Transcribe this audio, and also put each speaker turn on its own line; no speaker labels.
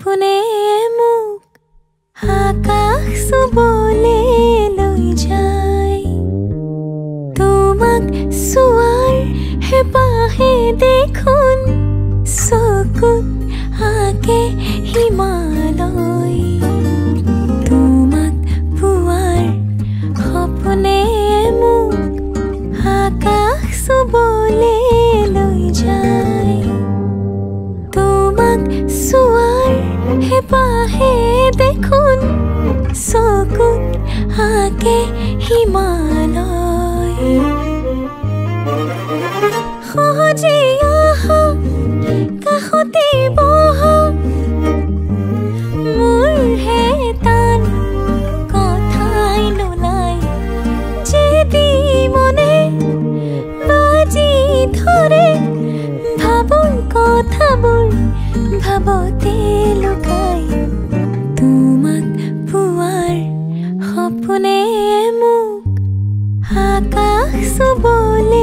সপোনে মোক আকাশ চুবলে লৈ যায় তোমাক চোৱাৰ হেঁপাহে দেখোন চকুত আঁকে হিমালয় তোমাক পোৱাৰ সপোনে মোক আকাশ চুবলে লৈ যায় তোমাক চোৱাৰ হেঁপাহে দেখোন চকুত আঁকে হিমালয় সহজে আহা কাষতে বহা মোৰ হেতান কথাই নোলাই যেদি মনে বাজি ধৰে ভাবৰ কথাবোৰ ভাবতে লুকাই তোমাক পোৱাৰ সপোনে মোক আকাশ চুবলে